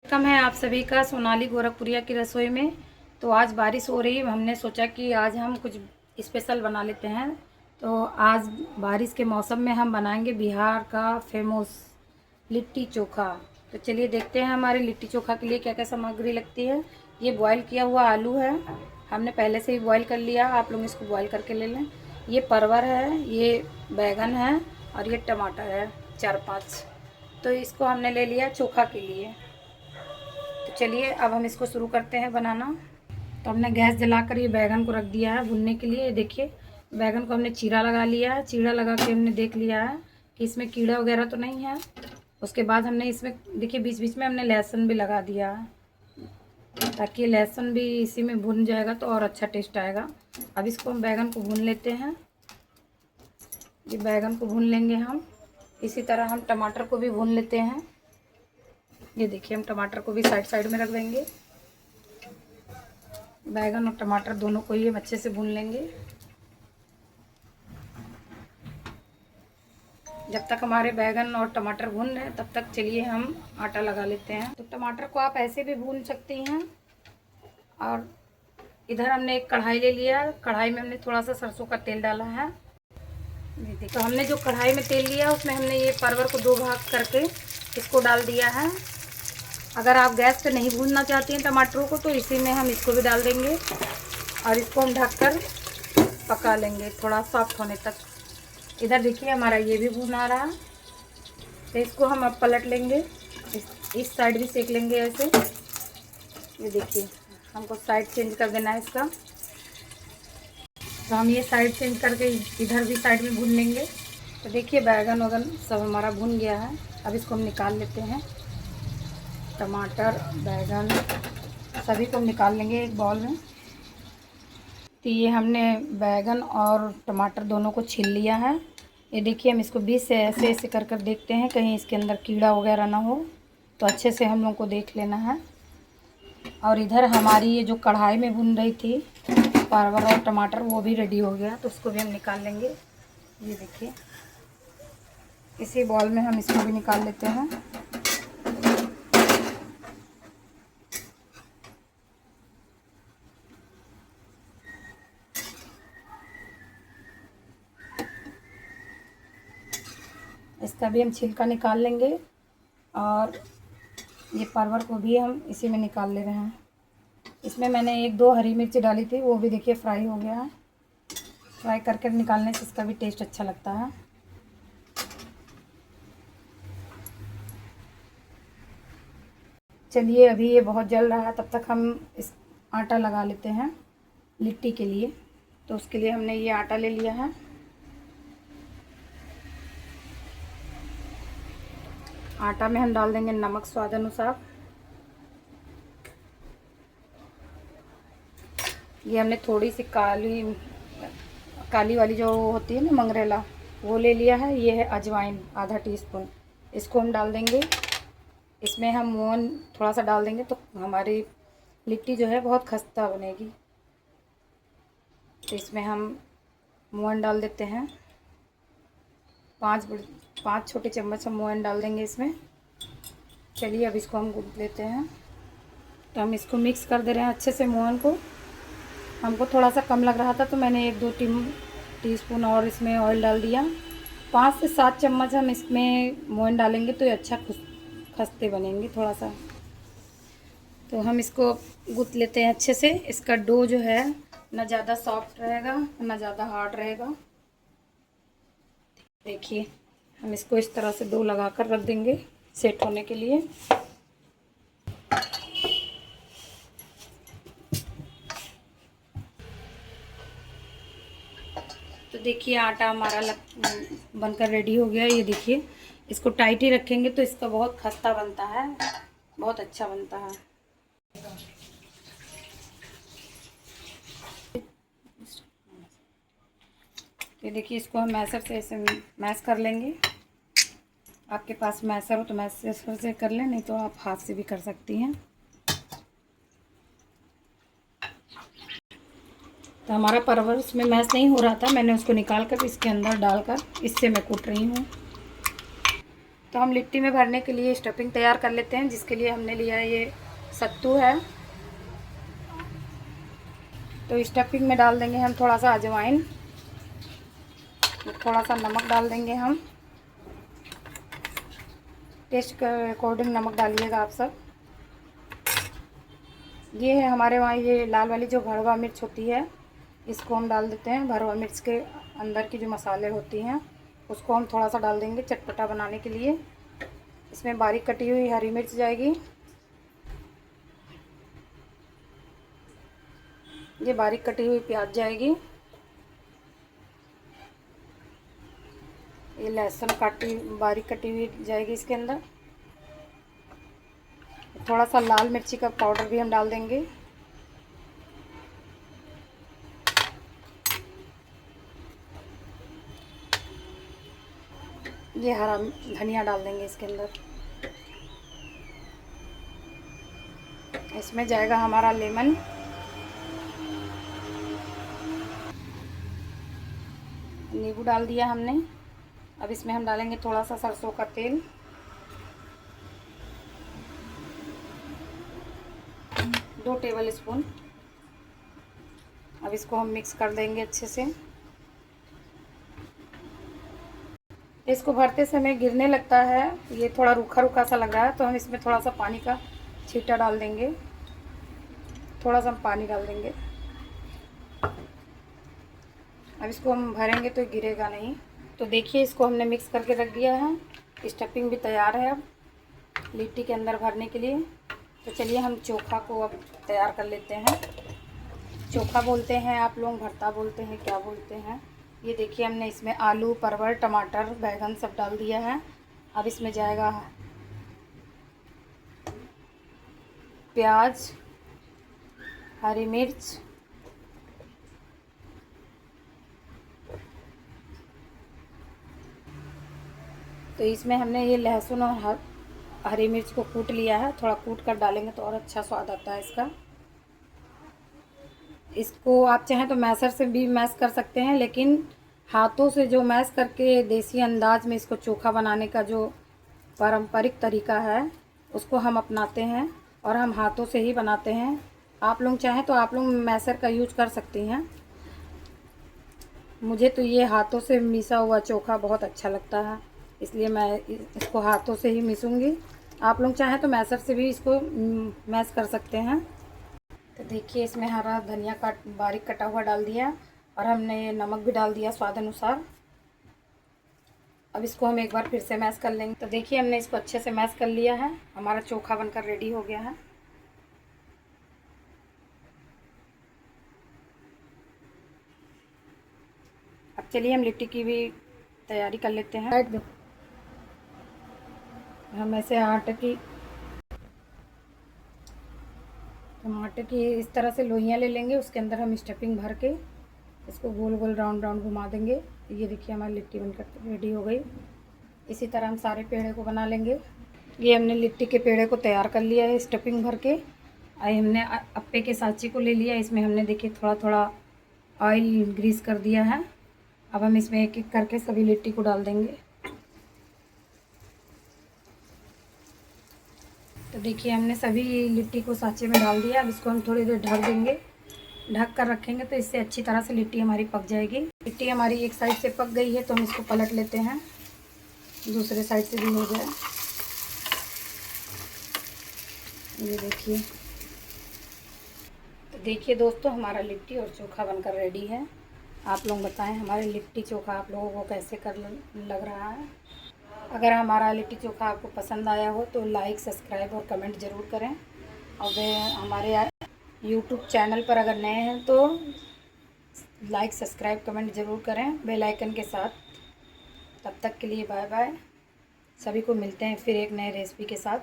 Welcome है आप सभी का सोनाली गोरखपुरिया की रसोई में। तो आज बारिश हो रही है, हमने सोचा कि आज हम कुछ स्पेशल बना लेते हैं। तो आज बारिश के मौसम में हम बनाएंगे बिहार का फेमस लिट्टी चोखा। तो चलिए देखते हैं हमारे लिट्टी चोखा के लिए क्या क्या सामग्री लगती है। ये बॉयल किया हुआ आलू है, हमने पहले से ही बॉयल कर लिया, आप लोग इसको बॉयल करके ले लें। ये परवर है, ये बैगन है और ये टमाटर है 4-5। तो इसको हमने ले लिया चोखा के लिए। तो चलिए अब हम इसको शुरू करते हैं बनाना। तो हमने गैस जलाकर ये बैगन को रख दिया है भुनने के लिए। देखिए बैगन को हमने चीरा लगा लिया है, चीरा लगा के हमने देख लिया है कि इसमें कीड़ा वगैरह तो नहीं है। उसके बाद हमने इसमें देखिए बीच बीच में हमने लहसुन भी लगा दिया है, ताकि लहसुन भी इसी में भुन जाएगा तो और अच्छा टेस्ट आएगा। अब इसको हम बैगन को भून लेते हैं। ये बैगन को भून लेंगे हम। इसी तरह हम टमाटर को भी भून लेते हैं। ये देखिए हम टमाटर को भी साइड साइड में रख देंगे। बैगन और टमाटर दोनों को ही हम अच्छे से भून लेंगे। जब तक हमारे बैगन और टमाटर भून रहे हैं तब तक चलिए हम आटा लगा लेते हैं। तो टमाटर को आप ऐसे भी भून सकती हैं। और इधर हमने एक कढ़ाई ले लिया, कढ़ाई में हमने थोड़ा सा सरसों का तेल डाला है। ये देखो हमने जो कढ़ाई में तेल लिया उसमें हमने ये परवर को 2 भाग करके इसको डाल दिया है। अगर आप गैस पे नहीं भूनना चाहती हैं टमाटरों को तो इसी में हम इसको भी डाल देंगे और इसको हम ढककर पका लेंगे थोड़ा सॉफ्ट होने तक। इधर देखिए हमारा ये भी भून आ रहा है। तो इसको हम अब पलट लेंगे, इस साइड भी सेक लेंगे ऐसे। ये देखिए हमको साइड चेंज कर देना है इसका। तो हम ये साइड चेंज करके इधर भी साइड में भून लेंगे। तो देखिए बैगन वगन सब हमारा भून गया है। अब इसको हम निकाल लेते हैं। टमाटर बैगन सभी को निकाल लेंगे एक बाउल में। तो ये हमने बैगन और टमाटर दोनों को छील लिया है। ये देखिए हम इसको बीच से ऐसे ऐसे कर कर देखते हैं कहीं इसके अंदर कीड़ा वगैरह ना हो, तो अच्छे से हम लोग को देख लेना है। और इधर हमारी ये जो कढ़ाई में भून रही थी परवर और टमाटर वो भी रेडी हो गया, तो उसको भी हम निकाल लेंगे। ये देखिए इसी बाउल में हम इसको भी निकाल लेते हैं। इसका भी हम छिलका निकाल लेंगे और ये परवर को भी हम इसी में निकाल ले रहे हैं। इसमें मैंने 1-2 हरी मिर्ची डाली थी, वो भी देखिए फ्राई हो गया है। फ्राई करके निकालने से इसका भी टेस्ट अच्छा लगता है। चलिए अभी ये बहुत जल रहा है, तब तक हम इस आटा लगा लेते हैं लिट्टी के लिए। तो उसके लिए हमने ये आटा ले लिया है। आटा में हम डाल देंगे नमक स्वाद अनुसार। ये हमने थोड़ी सी काली वाली जो होती है ना मंगरेला, वो ले लिया है। ये है अजवाइन आधा टीस्पून, इसको हम डाल देंगे। इसमें हम मोहन थोड़ा सा डाल देंगे तो हमारी लिट्टी जो है बहुत खस्ता बनेगी। तो इसमें हम मोहन डाल देते हैं। 5 छोटे चम्मच हम मोहन डाल देंगे इसमें। चलिए अब इसको हम गूंथ लेते हैं। तो हम इसको मिक्स कर दे रहे हैं अच्छे से मोहन को। हमको थोड़ा सा कम लग रहा था तो मैंने 1-2 टीस्पून और इसमें ऑयल डाल दिया। 5 से 7 चम्मच हम इसमें मोहन डालेंगे तो ये अच्छा खस्ते बनेंगे थोड़ा सा। तो हम इसको गूंथ लेते हैं अच्छे से। इसका डो जो है ना ज़्यादा सॉफ्ट रहेगा ना ज़्यादा हार्ड रहेगा। देखिए हम इसको इस तरह से डो लगा कर रख देंगे सेट होने के लिए। तो देखिए आटा हमारा बनकर रेडी हो गया। ये देखिए इसको टाइट ही रखेंगे तो इसका बहुत खस्ता बनता है, बहुत अच्छा बनता है। ये देखिए इसको हम मैशर से ऐसे मैश कर लेंगे। आपके पास मैशर हो तो मैशर से कर लें, नहीं तो आप हाथ से भी कर सकती हैं। तो हमारा परवर उसमें मैश नहीं हो रहा था, मैंने उसको निकाल कर इसके अंदर डालकर इससे मैं कूट रही हूँ। तो हम लिट्टी में भरने के लिए स्टफिंग तैयार कर लेते हैं, जिसके लिए हमने लिया ये सत्तू है। तो स्टफिंग में डाल देंगे हम थोड़ा सा अजवाइन, थोड़ा सा नमक डाल देंगे हम, टेस्ट के अकॉर्डिंग नमक डालिएगा आप सब। ये है हमारे वहाँ ये लाल वाली जो भरवा मिर्च होती है, इसको हम डाल देते हैं। भरवा मिर्च के अंदर की जो मसाले होती हैं उसको हम थोड़ा सा डाल देंगे चटपटा बनाने के लिए। इसमें बारीक कटी हुई हरी मिर्च जाएगी, ये बारीक कटी हुई प्याज जाएगी, ये लहसुन बारीक कटी हुई जाएगी इसके अंदर। थोड़ा सा लाल मिर्ची का पाउडर भी हम डाल देंगे। ये हरा धनिया डाल देंगे इसके अंदर। इसमें जाएगा हमारा लेमन, नींबू डाल दिया हमने। अब इसमें हम डालेंगे थोड़ा सा सरसों का तेल, 2 टेबल स्पून। अब इसको हम मिक्स कर देंगे अच्छे से। इसको भरते समय गिरने लगता है, ये थोड़ा रूखा रूखा सा लग रहा है, तो हम इसमें थोड़ा सा पानी का छींटा डाल देंगे, थोड़ा सा हम पानी डाल देंगे। अब इसको हम भरेंगे तो गिरेगा नहीं। तो देखिए इसको हमने मिक्स करके रख दिया है, स्टफिंग भी तैयार है अब लिट्टी के अंदर भरने के लिए। तो चलिए हम चोखा को अब तैयार कर लेते हैं। चोखा बोलते हैं आप लोग, भरता बोलते हैं, क्या बोलते हैं। ये देखिए हमने इसमें आलू, परवल, टमाटर, बैंगन सब डाल दिया है। अब इसमें जाएगा प्याज, हरी मिर्च, तो इसमें हमने ये लहसुन और हरी मिर्च को कूट लिया है। थोड़ा कूट कर डालेंगे तो और अच्छा स्वाद आता है इसका। इसको आप चाहें तो मैशर से भी मैश कर सकते हैं, लेकिन हाथों से जो मैश करके देसी अंदाज में इसको चोखा बनाने का जो पारंपरिक तरीका है उसको हम अपनाते हैं और हम हाथों से ही बनाते हैं। आप लोग चाहें तो आप लोग मैशर का यूज कर सकती हैं। मुझे तो ये हाथों से मिसा हुआ चोखा बहुत अच्छा लगता है, इसलिए मैं इसको हाथों से ही मिसूँगी। आप लोग चाहें तो मैशर से भी इसको मैश कर सकते हैं। तो देखिए इसमें हरा धनिया का बारीक कटा हुआ डाल दिया और हमने ये नमक भी डाल दिया स्वाद अनुसार। अब इसको हम एक बार फिर से मैश कर लेंगे। तो देखिए हमने इसको अच्छे से मैश कर लिया है, हमारा चोखा बनकर रेडी हो गया है। अब चलिए हम लिट्टी की भी तैयारी कर लेते हैं। हम ऐसे टमाटर की इस तरह से लोइयाँ ले लेंगे, उसके अंदर हम स्टफिंग भर के इसको गोल गोल राउंड राउंड घुमा देंगे। ये देखिए हमारी लिट्टी बनकर रेडी हो गई। इसी तरह हम सारे पेड़े को बना लेंगे। ये हमने लिट्टी के पेड़े को तैयार कर लिया है स्टफिंग भर के। आई हमने अप्पे के सांचे को ले लिया, इसमें हमने देखिए थोड़ा थोड़ा ऑयल ग्रीस कर दिया है। अब हम इसमें एक एक करके सभी लिट्टी को डाल देंगे। तो देखिए हमने सभी लिट्टी को सांचे में डाल दिया। अब इसको हम थोड़ी देर ढक देंगे, ढक कर रखेंगे तो इससे अच्छी तरह से लिट्टी हमारी पक जाएगी। लिट्टी हमारी एक साइड से पक गई है तो हम इसको पलट लेते हैं, दूसरे साइड से भी हो जाए। ये देखिए, तो देखिए दोस्तों हमारा लिट्टी और चोखा बनकर रेडी है। आप लोग बताएं हमारे लिट्टी चोखा आप लोगों को कैसे लग रहा है। अगर हमारा लिट्टी चोखा आपको पसंद आया हो तो लाइक, सब्सक्राइब और कमेंट ज़रूर करें। और वे हमारे यूट्यूब चैनल पर अगर नए हैं तो लाइक, सब्सक्राइब, कमेंट ज़रूर करें बेल आइकन के साथ। तब तक के लिए बाय बाय। सभी को मिलते हैं फिर एक नए रेसिपी के साथ।